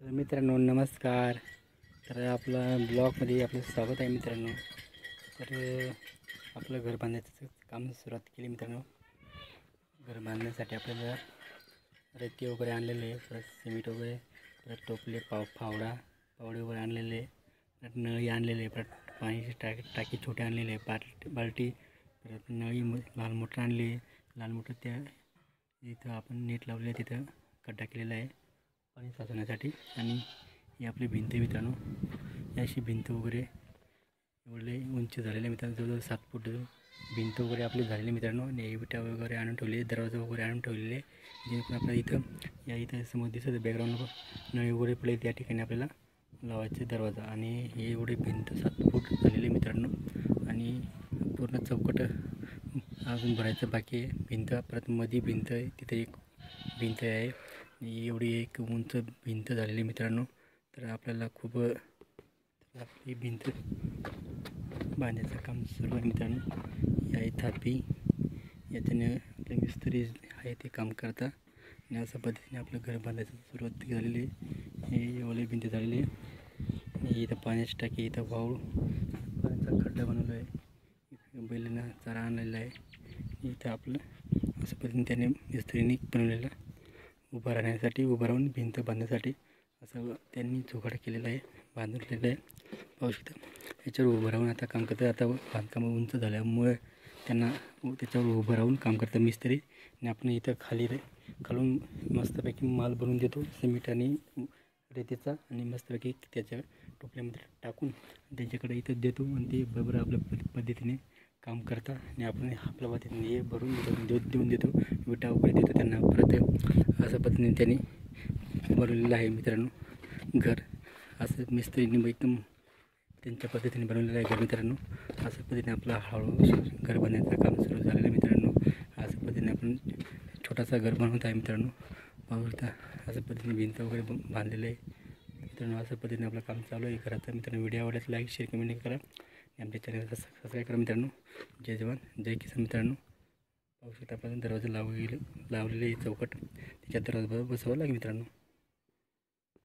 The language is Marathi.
तर मित्रांनो नमस्कार. तर आपला ब्लॉगमध्ये आपलं स्वागत आहे मित्रांनो. तर आपलं घर बांधायचं काम सुरुवात केली मित्रांनो. घर बांधण्यासाठी आपल्याला रेती वगैरे आणलेले आहे, परत सिमेंट वगैरे, परत टोपले फावडे वगैरे आणलेले, परत नळी आणलेले, परत पाण्याची टाकी छोटे आणलेले, बाल्टी, परत नळी लाल मोटर आणली. लाल मोटर त्या इथं आपण नेट लावले, तिथं खड्डा केलेला आहे पाणी साचवण्यासाठी. आणि ही आपली भिंत मित्रांनो. ही अशी भिंत वगैरे एवढे उंच झालेले मित्रांनो, जवळजवळ 7 फूट भिंत वगैरे आपली झालेली मित्रांनो. आणि विटा वगैरे आणून ठेवले, दरवाजा वगैरे आणून ठेवलेले, जेणेकरून आपल्याला इथं समोर दिसत बॅकग्राऊंड नळी वगैरे पडले त्या ठिकाणी आपल्याला लावायचे दरवाजा. आणि हे एवढे भिंत 7 फूट झालेले मित्रांनो. आणि पूर्ण चौकट अजून भरायचं बाकी आहे. भिंत परत मध्ये भिंत आहे, तिथे एक भिंत आहे. एवढी एक उंच भिंत झालेली मित्रांनो. तर आपल्याला खूप आपली भिंत बांधायचं काम सुरू आहे मित्रांनो. या थापी याच्याने आपले मिस्त्री आहे ते काम करतात. आणि अशा पद्धतीने आपलं घर बांधायचं सुरुवात झालेली आहे. हे एवढी भिंत झालेली आहे. इथं पाण्याची टाकी, इथं पाण्याचा खड्डा बनवला आहे, बैलांना चारा आणलेला आहे. इथं आपलं अशा पद्धतीने त्याने मिस्त्रीने बनवलेलं उभं राहून भिंत बांधण्यासाठी असं त्यांनी जुगाड केलेला आहे, बांधलेलं आहे. पाहू शकता याच्यावर उभं राहून आता काम करतात. आता बांधकाम उंच झाल्यामुळे त्यांना त्याच्यावर उभं राहून काम करतं मिस्त्री. आणि आपण इथं खालून मस्तपैकी माल बनवून देतो सिमेंट आणि रेतीचा, आणि मस्तपैकी त्याच्या टोपल्यामध्ये टाकून त्यांच्याकडे इथं देतो. आणि ते बरोबर आपल्या पद्धतीने काम करतात. आणि आपण आपल्या पद्धतीने हे भरून देऊन देतो, विटा वगैरे देतो त्यांना. परत अशा पद्धतीने त्यांनी बनवलेलं आहे मित्रांनो घर. असं मिस्त्रीने एकदम त्यांच्या पद्धतीने बनवलेलं आहे घर मित्रांनो. अशा पद्धतीने आपलं हळूहळू घर बनवण्याचं काम सुरू झालेलं आहे मित्रांनो. अशा पद्धतीने आपण छोटासा घर बनवत आहे मित्रांनो. पाहू शकता अशा पद्धतीने भिंत वगैरे बांधलेलं आहे मित्रांनो. अशा पद्धतीने आपलं काम चालू आहे घराचं मित्रांनो. व्हिडिओ आवडल्यास लाईक शेअर कमेंट करा आणि आमच्या चॅनलला सबस्क्राईब करा मित्रांनो. जय जवान जय किसान मित्रांनो. पाहू शकता आपण दरवाजा लावलेले चौकट त्याच्यात दरवाजा बसवावं लागेल मित्रांनो.